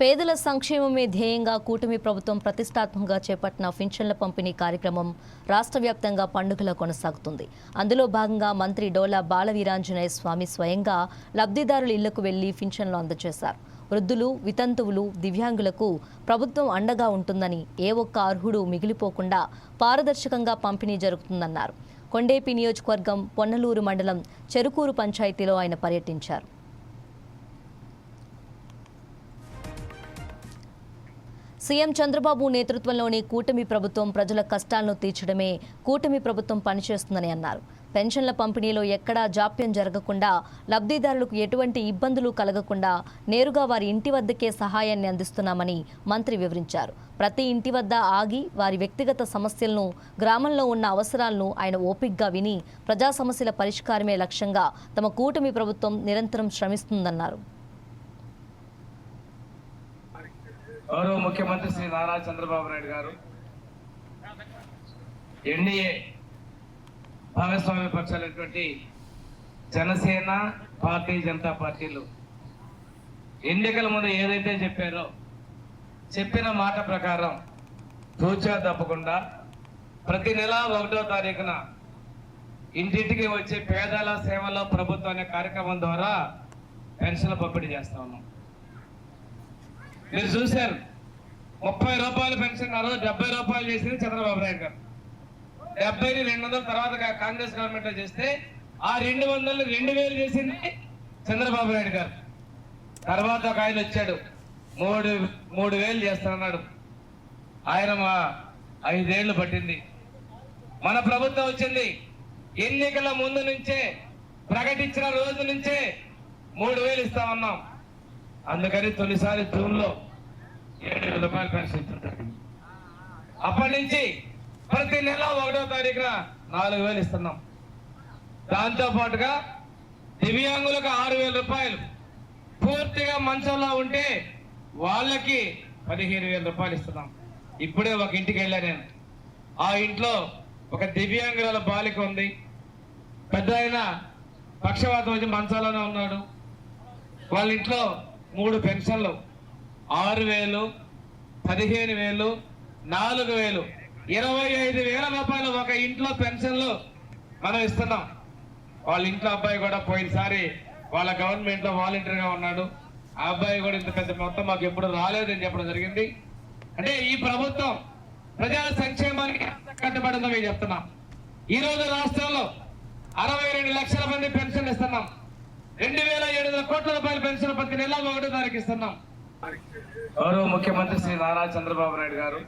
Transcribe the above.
పేదల సంక్షేమమే ధ్యేయంగా కూటమి ప్రభుత్వం ప్రతిష్టాత్మకంగా చేపట్టిన పింఛన్ల పంపిణీ కార్యక్రమం రాష్ట్ర వ్యాప్తంగా పండుగలా కొనసాగుతుంది. అందులో భాగంగా మంత్రి డోలా బాలవీరాంజనేయ స్వామి స్వయంగా లబ్ధిదారుల ఇళ్లకు వెళ్లి పింఛన్లు అందజేశారు. వృద్ధులు, వితంతువులు, దివ్యాంగులకు ప్రభుత్వం అండగా ఉంటుందని, ఏ ఒక్క అర్హుడు మిగిలిపోకుండా పారదర్శకంగా పంపిణీ జరుగుతుందన్నారు. కొండేపి నియోజకవర్గం పొన్నలూరు మండలం చెరుకూరు పంచాయతీలో ఆయన పర్యటించారు. సీఎం చంద్రబాబు నేతృత్వంలోని కూటమి ప్రభుత్వం ప్రజల కష్టాలను తీర్చడమే కూటమి ప్రభుత్వం పనిచేస్తుందని అన్నారు. పెన్షన్ల పంపిణీలో ఎక్కడా జాప్యం జరగకుండా, లబ్ధిదారులకు ఎటువంటి ఇబ్బందులు కలగకుండా నేరుగా వారి ఇంటి వద్దకే సహాయాన్ని అందిస్తున్నామని మంత్రి వివరించారు. ప్రతి ఇంటి వద్ద ఆగి వారి వ్యక్తిగత సమస్యలను, గ్రామంలో ఉన్న అవసరాలను ఆయన ఓపికగా విని ప్రజా సమస్యల పరిష్కారమే లక్ష్యంగా తమ కూటమి ప్రభుత్వం నిరంతరం శ్రమిస్తుందన్నారు. గౌరవ ముఖ్యమంత్రి శ్రీ నారా చంద్రబాబు నాయుడు గారు ఎన్డీఏ భాగస్వామ్య పక్షాలైనటువంటి జనసేన, భారతీయ జనతా పార్టీలు ఎన్నికల ముందు ఏదైతే చెప్పారో చెప్పిన మాట ప్రకారం తూచా తప్పకుండా ప్రతి నెల 1వ తారీఖున ఇంటింటికి వచ్చే పేదల సేవలో ప్రభుత్వం అనే కార్యక్రమం ద్వారా పెన్షన్లు పంపిణీ చేస్తా ఉన్నాం. మీరు చూశారు, 30 రూపాయల పెన్షన్ 70 రూపాయలు చేసింది చంద్రబాబు నాయుడు గారు. 70ని 200 తర్వాత కాంగ్రెస్ గవర్నమెంట్ లో చేస్తే ఆ 200ని 2000 చేసింది చంద్రబాబు నాయుడు గారు. తర్వాత ఒక ఆయన వచ్చాడు, 3000 చేస్తానన్నాడు. ఆయన 5 ఏళ్లు పట్టింది. మన ప్రభుత్వం వచ్చింది, ఎన్నికల ముందు నుంచే ప్రకటించిన రోజు నుంచే 3000 ఇస్తామన్నాం. అందుకని తొలిసారి జూన్లో 7,000 రూపాయలు పెన్షన్ ఇస్తుంటారు. అప్పటి నుంచి ప్రతి నెల 1వ తారీఖున 4,000 ఇస్తున్నాం. దాంతో పాటుగా దివ్యాంగులకు 6,000 రూపాయలు, పూర్తిగా మంచంలో ఉంటే వాళ్ళకి 15,000 రూపాయలు ఇస్తున్నాం. ఇప్పుడే ఒక ఇంటికి వెళ్ళా నేను. ఆ ఇంట్లో ఒక దివ్యాంగుల బాలిక ఉంది. పెద్ద ఆయన పక్షవాతం వచ్చి మంచాలోనే ఉన్నాడు. వాళ్ళ ఇంట్లో 3 పెన్షన్లు, 6,000, 15,000, 4,000, 25,000 రూపాయలు ఒక ఇంట్లో పెన్షన్లు మనం ఇస్తున్నాం. వాళ్ళ ఇంట్లో అబ్బాయి కూడా పోయినసారి వాళ్ళ గవర్నమెంట్ లో వాలంటీర్గా ఉన్నాడు. ఆ అబ్బాయి కూడా ఇంత పెద్ద మొత్తం మాకు ఎప్పుడు రాలేదని చెప్పడం జరిగింది. అంటే ఈ ప్రభుత్వం ప్రజల సంక్షేమానికి కట్టుబడిందో మేము చెప్తున్నాం. ఈ రోజు రాష్ట్రంలో 62 లక్షల మంది పెన్షన్ ఇస్తున్నాం. 2,700 కోట్ల రూపాయల పెన్షన్ ప్రతి నెల 1వ తారీఖు ఇస్తున్నాం. గౌరవ ముఖ్యమంత్రి శ్రీ నారా చంద్రబాబు నాయుడు గారు